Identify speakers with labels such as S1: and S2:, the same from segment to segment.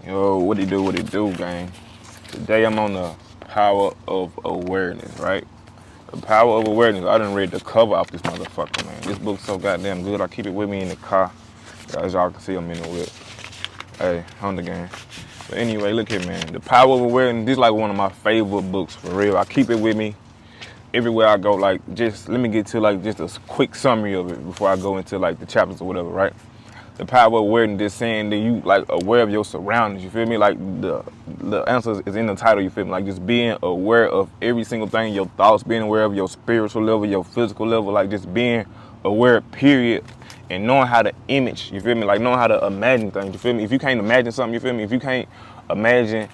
S1: Yo, what it do, gang? Today I'm on the power of awareness, right? The power of awareness. I done read the cover off this motherfucker, man. This book's so goddamn good. I keep it with me in the car. As y'all can see, I'm in the whip. Hey, on the game. But anyway, look here, man. The power of awareness. This is like one of my favorite books, for real. I keep it with me everywhere I go. Like, just let me get to like just a quick summary of it before I go into like the chapters or whatever, right? The power of awareness is saying that you like aware of your surroundings. You feel me? Like the answer is in the title. You feel me? Like just being aware of every single thing, your thoughts, being aware of your spiritual level, your physical level, like just being aware, period, and knowing how to image. You feel me? Like knowing how to imagine things. You feel me? If you can't imagine something, you feel me? If you can't imagine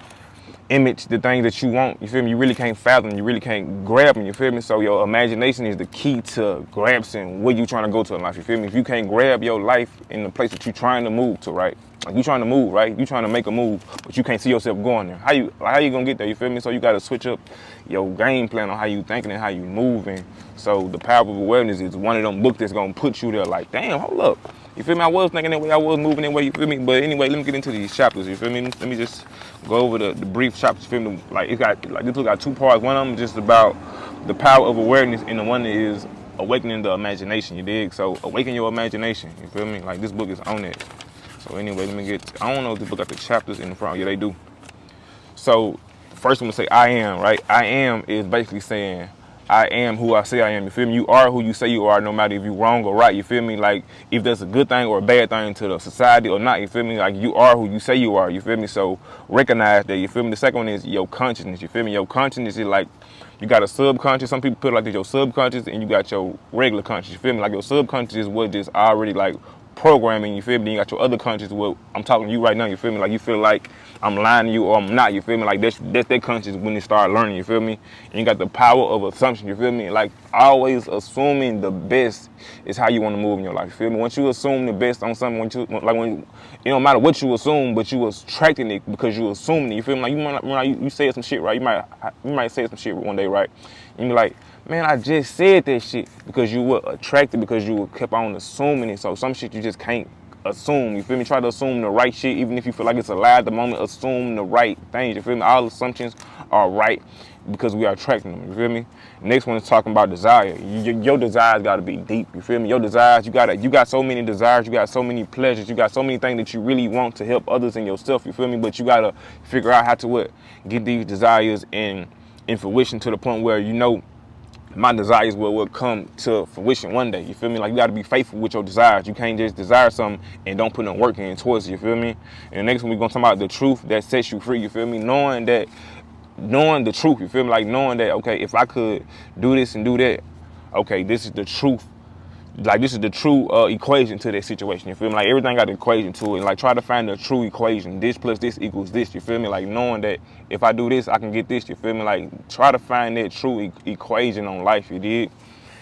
S1: image the things that you want, you feel me? You really can't fathom, you really can't grab them, you feel me? So your imagination is the key to grasping where you trying to go to in life, you feel me? If you can't grab your life in the place that you trying to move to, right? Like you trying to move, right? You trying to make a move, but you can't see yourself going there. How you gonna get there, you feel me? So you gotta switch up your game plan on how you thinking and how you moving. So the power of awareness is one of them books that's gonna put you there like, damn, hold up. You feel me? I was thinking that way, I was moving that way, you feel me? But anyway, let me get into these chapters, you feel me? Let me just go over the brief chapters, you feel me? Like it got like this book got two parts. One of them just about the power of awareness, and the one that is awakening the imagination, you dig? So awaken your imagination, you feel me? Like this book is on it. So anyway, let me get, I don't know if this book got the chapters in the front. Yeah, they do. So first I'm gonna say I am, right? I am is basically saying I am who I say I am, you feel me? You are who you say you are, no matter if you're wrong or right, you feel me? Like if that's a good thing or a bad thing to the society or not, you feel me? Like you are who you say you are, you feel me? So recognize that, you feel me? The second one is your consciousness, you feel me? Your consciousness is like, you got a subconscious, some people put it like this, your subconscious, and you got your regular conscious, you feel me? Like your subconscious is what just already like programming, you feel me? Then you got your other conscious, what I'm talking to you right now, you feel me? Like you feel like I'm lying to you or I'm not, you feel me? Like that's their conscious when they start learning, you feel me? And you got the power of assumption, you feel me? Like always assuming the best is how you want to move in your life, you feel me? Once you assume the best on something, when it don't matter what you assume, but you attracting it because you assuming it, you feel me? Like you said some shit, right? You might say some shit one day, right? And you be like, man, I just said that shit because you were attracted, because you were kept on assuming it. So some shit you just can't assume, you feel me? Try to assume the right shit, even if you feel like it's a lie at the moment, assume the right things, you feel me? All assumptions are right because we are attracting them, you feel me? Next one is talking about desire. Your desires gotta be deep, you feel me? Your desires, you got so many desires, you got so many pleasures, you got so many things that you really want to help others and yourself, you feel me? But you gotta figure out how to what? Get these desires in fruition to the point where you know my desires will come to fruition one day. You feel me? Like you gotta be faithful with your desires. You can't just desire something and don't put no work in towards it, you feel me? And the next one we're gonna talk about the truth that sets you free, you feel me? Knowing the truth, you feel me? Like knowing that, okay, if I could do this and do that, okay, this is the truth. Like this is the true equation to that situation, you feel me? Like everything got an equation to it. Like try to find the true equation. This plus this equals this, you feel me? Like knowing that if I do this, I can get this, you feel me? Like try to find that true equation on life, you did.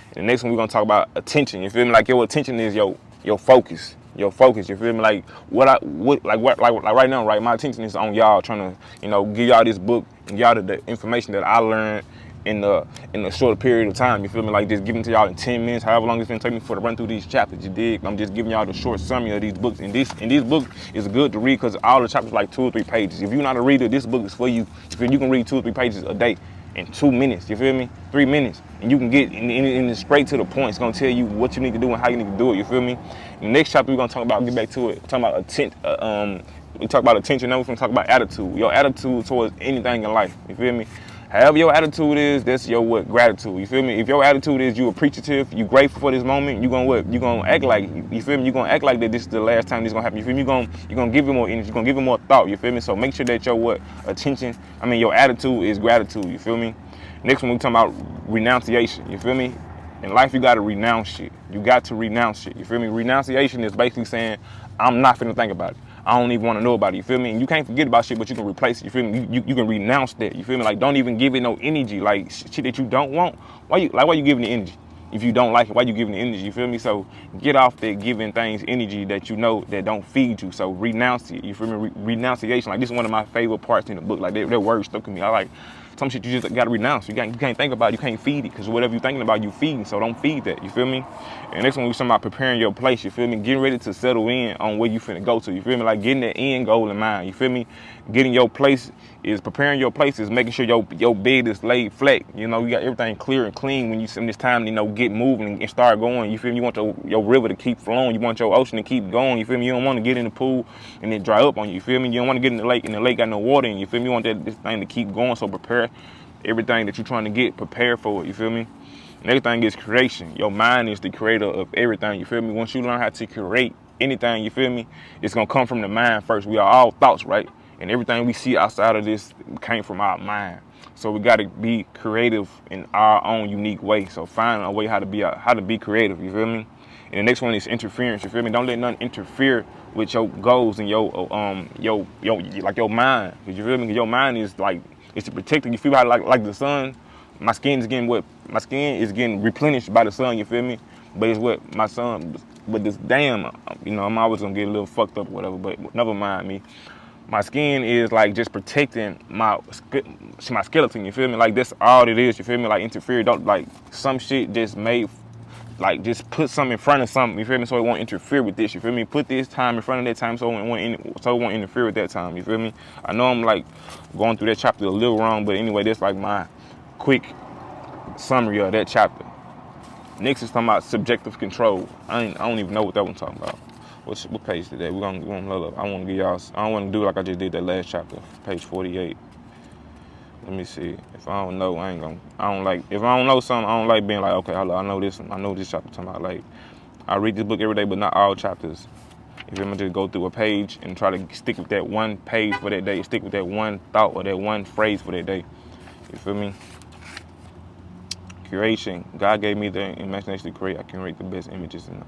S1: And the next one we're gonna talk about attention, you feel me? Like your attention is your focus. Your focus, you feel me? Like like right now, right? My attention is on y'all, trying to, give y'all this book and y'all the information that I learned in the short period of time, you feel me? Like just giving to y'all in 10 minutes, however long it's gonna take me for to run through these chapters, you dig? I'm just giving y'all the short summary of these books. And this book is good to read because all the chapters like 2 or 3 pages. If you're not a reader, this book is for you. You can read 2 or 3 pages a day in 2 minutes, you feel me? 3 minutes. And you can get in straight to the point. It's gonna tell you what you need to do and how you need to do it, you feel me? The next chapter we're gonna talk about, get back to it, talking about we talk about attention, now we're gonna talk about attitude. Your attitude towards anything in life, you feel me? However your attitude is, that's your gratitude, you feel me? If your attitude is you appreciative, you grateful for this moment, you gonna act like, you feel me? You gonna act like that this is the last time this gonna happen, you feel me? You gonna give it more energy, you gonna give it more thought, you feel me? So make sure that your your attitude is gratitude, you feel me? Next one we talking about renunciation, you feel me? In life you gotta renounce shit. You got to renounce shit, you feel me? Renunciation is basically saying, I'm not finna think about it. I don't even want to know about it, you feel me? And you can't forget about shit, but you can replace it, you feel me? You can renounce that, you feel me? Like don't even give it no energy, like shit that you don't want. Why you giving it energy? If you don't like it, why you giving the energy? You feel me? So get off that giving things energy that you know that don't feed you. So renounce it. You feel me? Renunciation. Like this is one of my favorite parts in the book. Like that word stuck with me. I like some shit you just gotta renounce. You can't think about it, you can't feed it. Cause whatever you're thinking about, you feeding. So don't feed that. You feel me? And next one we talking about preparing your place. You feel me? Getting ready to settle in on where you finna go to. You feel me? Like getting that end goal in mind. You feel me? Getting your place is preparing your place is making sure your bed is laid flat. You know, you got everything clear and clean when you spend this time, you know, get moving and start going. You feel me? You want your river to keep flowing. You want your ocean to keep going. You feel me? You don't want to get in the pool and then dry up on you. You feel me? You don't want to get in the lake and the lake got no water in you. You feel me? You want this thing to keep going. So prepare everything that you're trying to get, prepare for it. You feel me? And everything is creation. Your mind is the creator of everything. You feel me? Once you learn how to create anything, you feel me? It's gonna come from the mind first. We are all thoughts, right? And everything we see outside of this came from our mind. So we gotta be creative in our own unique way. So find a way how to be creative. You feel me? And the next one is interference. You feel me? Don't let nothing interfere with your goals and your like your mind. Cause you feel me? Cause your mind is like it's to protect it. You feel like the sun. My skin is getting replenished by the sun. You feel me? But it's what my son. But this damn, you know, I'm always gonna get a little fucked up or whatever. But never mind me. My skin is like just protecting my skeleton. You feel me? Like that's all it is. You feel me? Like interfere. Don't like some shit just made. Like just put something in front of something. You feel me? So it won't interfere with this. You feel me? Put this time in front of that time so it won't interfere with that time. You feel me? I know I'm like going through that chapter a little wrong, but anyway, that's like my quick summary of that chapter. Next is talking about subjective control. I don't even know what that one's talking about. What page today? We're gonna load up. I want to give y'all. I don't want to do like I just did that last chapter, page 48. Let me see. If I don't know, I don't like. If I don't know something, I don't like being like, okay, I know this. I know this chapter. Talking about like, I read this book every day, but not all chapters. If I'm gonna just go through a page and try to stick with that one page for that day, stick with that one thought or that one phrase for that day. You feel me? Creation. God gave me the imagination to create. I can create the best images. And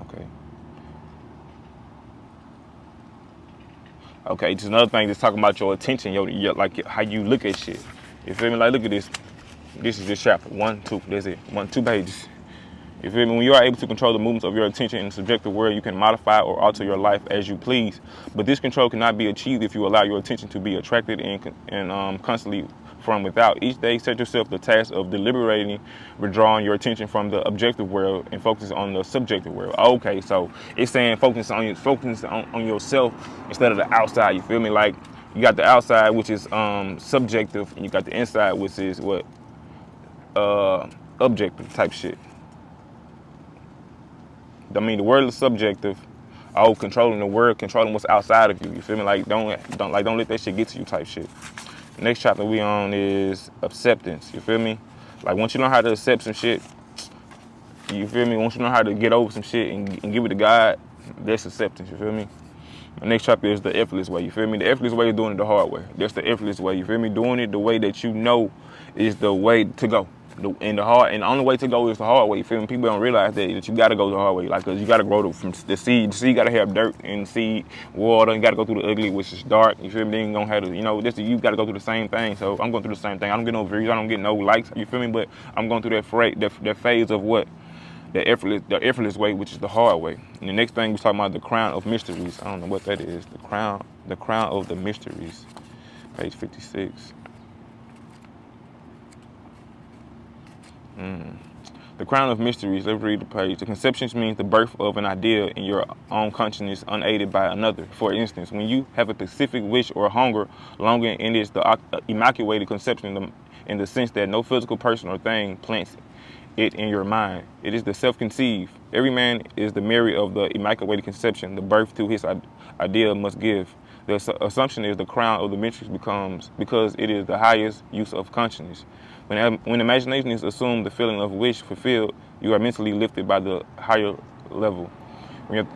S1: okay, just another thing that's talking about your attention, your like how you look at shit. You feel me? Like look at this. This is this chapter. 1, 2. That's it. 2 pages. You feel me? When you are able to control the movements of your attention in the subjective world, you can modify or alter your life as you please. But this control cannot be achieved if you allow your attention to be attracted and constantly from without. Each day, set yourself the task of deliberating, withdrawing your attention from the objective world and focus on the subjective world. Okay, so it's saying focus on yourself instead of the outside. You feel me? Like you got the outside, which is subjective, and you got the inside, which is what objective type shit. I mean, the world is subjective. Oh, controlling the world, controlling what's outside of you. You feel me? Like don't let that shit get to you type shit. The next chapter we on is acceptance. You feel me? Like once you know how to accept some shit, you feel me? Once you know how to get over some shit and give it to God, that's acceptance. You feel me? The next chapter is the effortless way. You feel me? The effortless way is doing it the hard way. That's the effortless way. You feel me? Doing it the way that you know is the way to go. And the only way to go is the hard way. You feel me? People don't realize that you gotta go the hard way. Like, cause you gotta grow from the seed. The seed gotta have dirt and seed, water. You gotta go through the ugly, which is dark. You feel me? Then you gonna have to, you gotta go through the same thing. So I'm going through the same thing. I don't get no views. I don't get no likes. You feel me? But I'm going through that phase of what? The effortless way, which is the hard way. And the next thing we're talking about the crown of mysteries. I don't know what that is. The crown of the mysteries. Page 56. The crown of mysteries. Let's read the page. The conception means the birth of an idea in your own consciousness unaided by another. For instance, when you have a specific wish or hunger, longing, and it's the immaculate conception in the sense that no physical person or thing plants it in your mind. It is the self-conceived. Every man is the Mary of the immaculate conception. The birth to his idea must give. The assumption is the crown of the mysteries becomes because it is the highest use of consciousness. When imagination is assumed, the feeling of wish fulfilled, you are mentally lifted by the higher level. When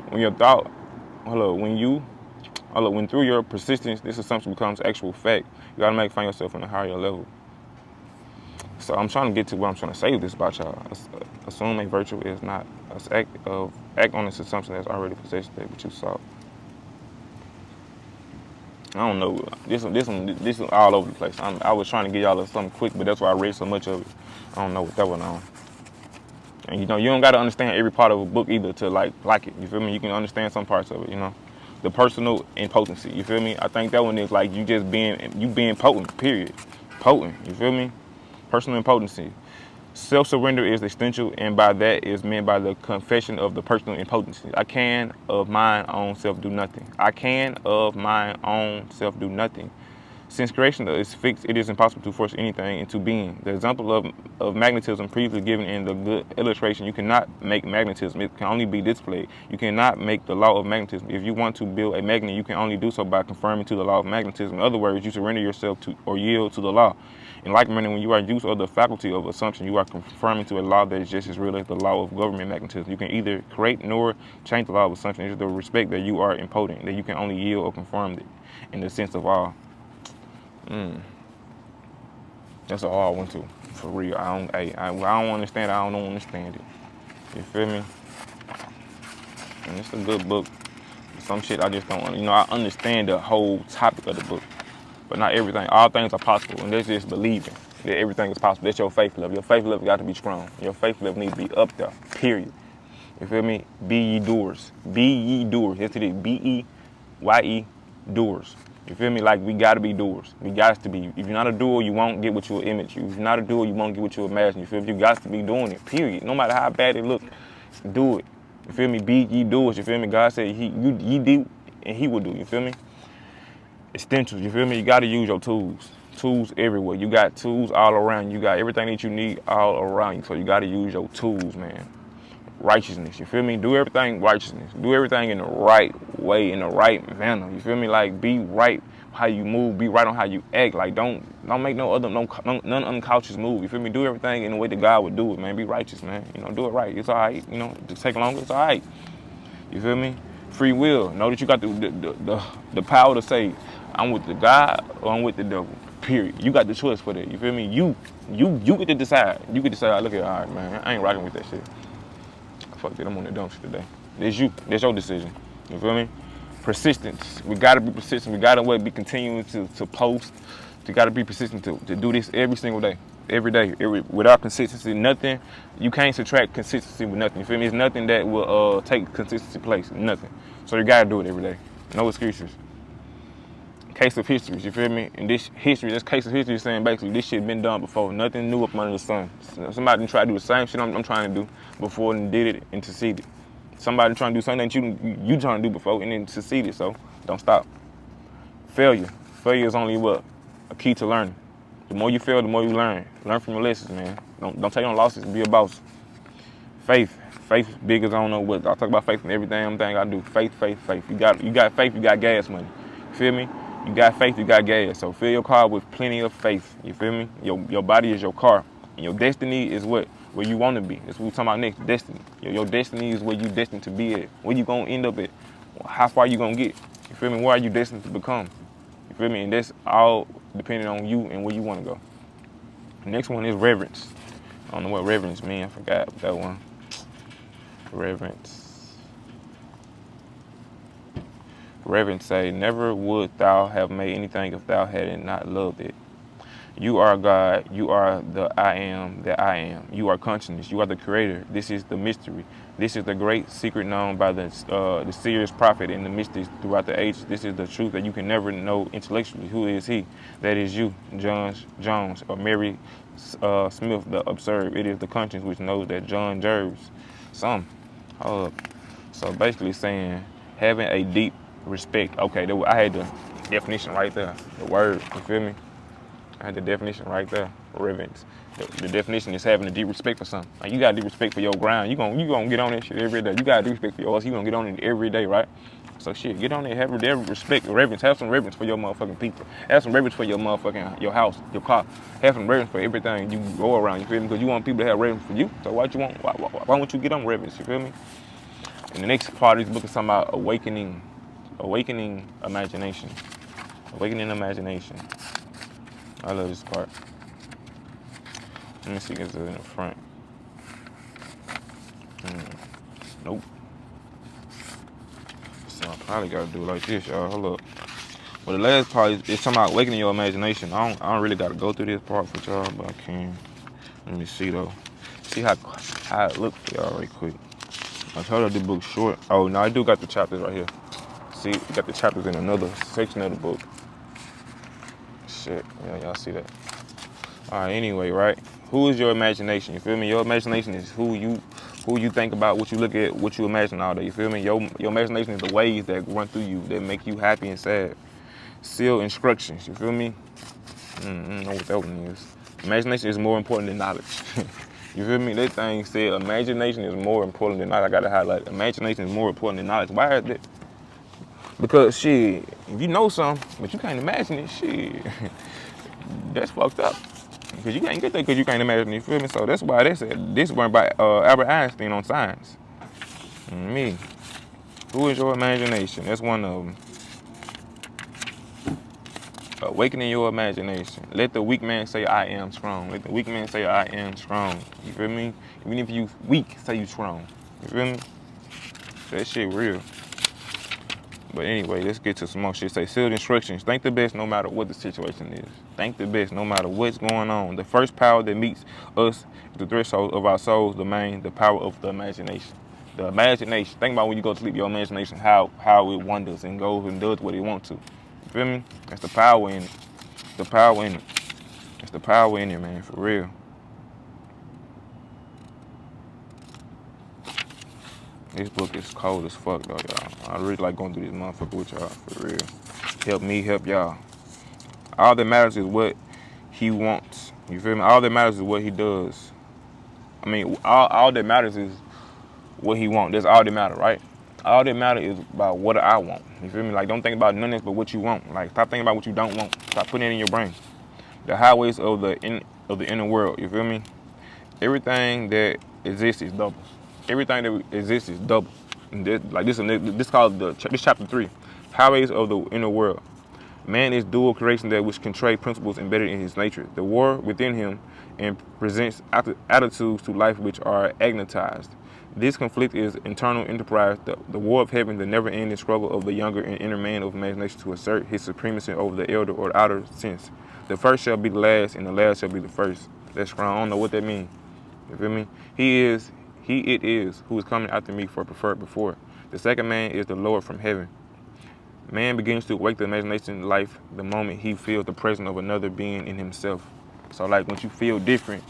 S1: through your persistence, this assumption becomes actual fact, you automatically find yourself on a higher level. So I'm trying to get to what I'm trying to say with this about y'all. Assume a virtue is not. Act on this assumption that's already possessed that which you sought. I don't know. This one all over the place. I was trying to get y'all something quick, but that's why I read so much of it. I don't know what that one on. And you know, you don't gotta understand every part of a book either to like it. You feel me? You can understand some parts of it, you know. The personal impotency, you feel me? I think that one is like you just being potent, period. Potent, you feel me? Personal impotency. Self-surrender is essential, and by that is meant by the confession of the personal impotency. I can of mine own self do nothing. I can of mine own self do nothing. Since creation is fixed, it is impossible to force anything into being. The example of magnetism previously given in the good illustration, you cannot make magnetism. It can only be displayed. You cannot make the law of magnetism. If you want to build a magnet, you can only do so by conforming to the law of magnetism. In other words, you surrender yourself to or yield to the law. In like manner, when you are used of the faculty of assumption, you are conforming to a law that is just as real as the law of government magnetism. You can either create nor change the law of assumption. It is the respect that you are impotent, that you can only yield or conform it in the sense of all. That's all I went to, for real. I don't understand it, I don't understand it. You feel me? And it's a good book. Some shit I just don't, you know, I understand the whole topic of the book, but not everything. All things are possible, and that's just believing that everything is possible. That's your faith level. Your faith level got to be strong. Your faith level needs to be up there, period. You feel me? Be ye doers. Be ye doers. Yes, it is. B-E-Y-E, doers. You feel me? Like, we got to be doers. We got to be. If you're not a doer, you won't get what you image. If you're not a doer, you won't get what you imagine. You feel me? You got to be doing it, period. No matter how bad it look, do it. You feel me? Be ye doers. You feel me? God said ye do, and he will do. You feel me? Essentials. You feel me? You got to use your tools. Tools everywhere. You got tools all around. You got everything that you need all around you. So you got to use your tools, man. Righteousness, you feel me? Do everything righteousness. Do everything in the right way, in the right manner. You feel me? Like, be right how you move, be right on how you act. Like, don't make none uncautious move. You feel me? Do everything in the way that God would do it, man. Be righteous, man. You know, do it right. It's all right. You know, just take longer. It's all right. You feel me? Free will. Know that you got the power to say, I'm with the God or I'm with the devil. Period. You got the choice for that. You feel me? You get to decide. You get to decide. Look at, all right, man. I ain't rocking with that shit. Fuck it, I'm on the dump shit today. That's you. That's your decision. You feel me? Persistence. We gotta be persistent. We gotta be continuing to post. You gotta be persistent to do this every single day. Every day. Without consistency, nothing. You can't subtract consistency with nothing. You feel me? It's nothing that will take consistency place. Nothing. So you gotta do it every day. No excuses. Case of history, you feel me? And this case of history is saying basically this shit been done before. Nothing new up under the sun. Somebody done tried to do the same shit I'm trying to do before and did it and succeeded. Somebody trying to do something that you trying to do before and then succeeded, so don't stop. Failure is only what? A key to learning. The more you fail, the more you learn. Learn from your lessons, man. Don't take no losses, be a boss. Faith big as I don't know what. I talk about faith in every damn thing I do. Faith. You got faith, you got gas money. You feel me? You got faith, you got gas. So fill your car with plenty of faith. You feel me? Your body is your car. And your destiny is what? Where you want to be. That's what we're talking about next. Destiny. Your destiny is where you destined to be at. Where you going to end up at. How far you going to get. You feel me? Where are you destined to become? You feel me? And that's all depending on you and where you want to go. The next one is reverence. I don't know what reverence means. I forgot that one. Reverence. Reverence say, never would thou have made anything if thou hadn't not loved it. You are God. You are the I am that I am. You are consciousness. You are the creator. This is the mystery. This is the great secret known by the seers, prophet, and the mystics throughout the ages. This is the truth that you can never know intellectually. Who is he? That is you, John Jones, or Mary Smith, the observe. It is the conscience which knows that John Jervis. So basically saying, having a deep respect. Okay, I had the definition right there. The word, you feel me? I had the definition right there. Reverence. The definition is having a deep respect for something. Like, you got deep respect for your grind. You gonna get on that shit every day. You got deep respect for yours. You gonna get on it every day, right? So shit, get on there. Have respect, reverence. Have some reverence for your motherfucking people. Have some reverence for your motherfucking your house, your car. Have some reverence for everything you go around. You feel me? Because you want people to have reverence for you. So why won't you get on reverence? You feel me? And the next part of this book is talking about awakening imagination. Awakening imagination. I love this part. Let me see if it's in the front. Nope. So I probably gotta do it like this, y'all. Hold up. But the last part is talking about awakening your imagination. I don't really gotta go through this part for y'all, but I can. Let me see though. see how it looks for y'all right quick. I told you this book's short. Oh no, I do got the chapters right here. See, we got the chapters in another section of the book. Shit, yeah, y'all see that. All right, anyway, right? Who is your imagination? You feel me? Your imagination is who you think about, what you look at, what you imagine all day. You feel me? Your imagination is the waves that run through you that make you happy and sad. Seal instructions. You feel me? I don't know what that one is. Imagination is more important than knowledge. You feel me? That thing said imagination is more important than knowledge. I gotta highlight. Imagination is more important than knowledge. Why is that? Because shit, if you know something, but you can't imagine it, shit, that's fucked up. Because you can't get there because you can't imagine it, you feel me? So that's why they said this one by Albert Einstein on science. Me. Who is your imagination? That's one of them. Awakening your imagination. Let the weak man say I am strong. Let the weak man say I am strong. You feel me? Even if you weak, say you strong. You feel me? That shit real. But anyway, let's get to some more shit. Say sealed instructions. Think the best no matter what the situation is. Think the best no matter what's going on. The first power that meets us is the threshold of our soul's domain, the power of the imagination. The imagination. Think about when you go to sleep, your imagination, how it wanders and goes and does what it wants to. You feel me? That's the power in it. The power in it. That's the power in it, man, for real. This book is cold as fuck, though, y'all. I really like going through this motherfucker with y'all, for real. Help me, help y'all. All that matters is what he wants. You feel me? All that matters is what he does. I mean, all that matters is what he wants. That's all that matters, right? All that matters is about what I want. You feel me? Like, don't think about nothing else but what you want. Like, stop thinking about what you don't want. Stop putting it in your brain. The highways of the inner world. You feel me? Everything that exists is double. Everything that exists is double. And this called this chapter 3. Highways of the inner world. Man is dual creation that which can trade principles embedded in his nature. The war within him and presents attitudes to life which are agnatized. This conflict is internal enterprise, the war of heaven, the never-ending struggle of the younger and inner man of imagination to assert his supremacy over the elder or the outer sense. The first shall be the last, and the last shall be the first. That's strong. I don't know what that means. You feel me? He it is who is coming after me for preferred before. The second man is the Lord from heaven. Man begins to awake the imagination in life the moment he feels the presence of another being in himself. So like once you feel different,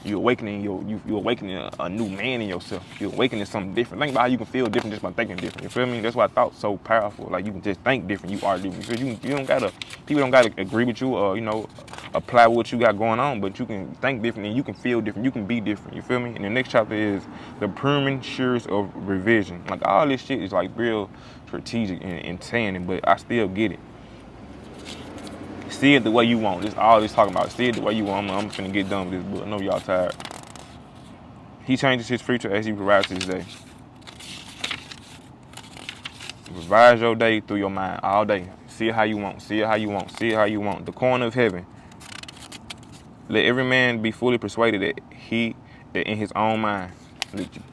S1: you're awakening you're awakening a new man in yourself. You're awakening something different. Think about how you can feel different just by thinking different. You feel me? That's why thoughts so powerful. Like you can just think different. You are different. You don't gotta people don't gotta agree with you or apply what you got going on, but you can think different and you can feel different. You can be different. You feel me? And the next chapter is the permanent sures of revision. Like all this shit is like real strategic and intended, but I still get it. See it the way you want. This all this talking about. See it the way you want. I'm finna get done with this book. I know y'all tired. He changes his future as he provides his day. Revise your day through your mind all day. See it how you want. See it how you want. See it how you want. The corner of heaven. Let every man be fully persuaded that in his own mind.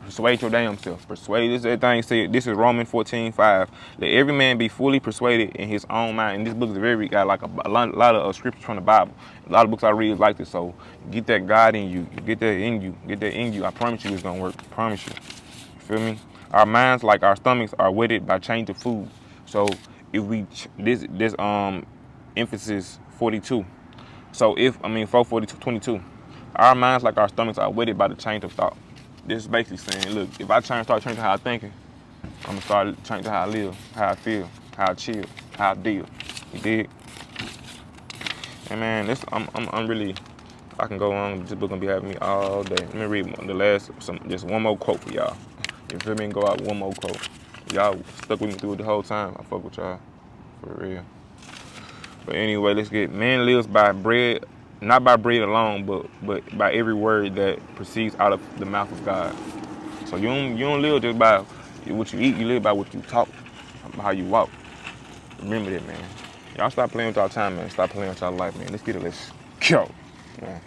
S1: Persuade your damn self. Persuade this thing said. This is Romans 14:5. Let every man be fully persuaded in his own mind. And this book is got like a lot of scriptures from the Bible. A lot of books I read like this. So get that God in you. Get that in you. Get that in you. I promise you it's gonna work. I promise you. You feel me? Our minds, like our stomachs, are wetted by change of food. So if we this emphasis 42. So 442:22. Our minds, like our stomachs, are wetted by the change of thought. This is basically saying, look, if I start changing how I'm thinking, I'm gonna start changing how I live, how I feel, how I chill, how I deal. You dig? And man, I'm really, I can go on. This book gonna be having me all day. Let me read just one more quote for y'all. You feel me? And go out one more quote. Y'all stuck with me through it the whole time. I fuck with y'all, for real. But anyway, let's get. Man lives by bread. Not by bread alone, but by every word that proceeds out of the mouth of God. So you don't live just by what you eat. You live by what you talk, how you walk. Remember that, man. Y'all stop playing with y'all time, man. Stop playing with y'all life, man. Let's get it. Let's go, man.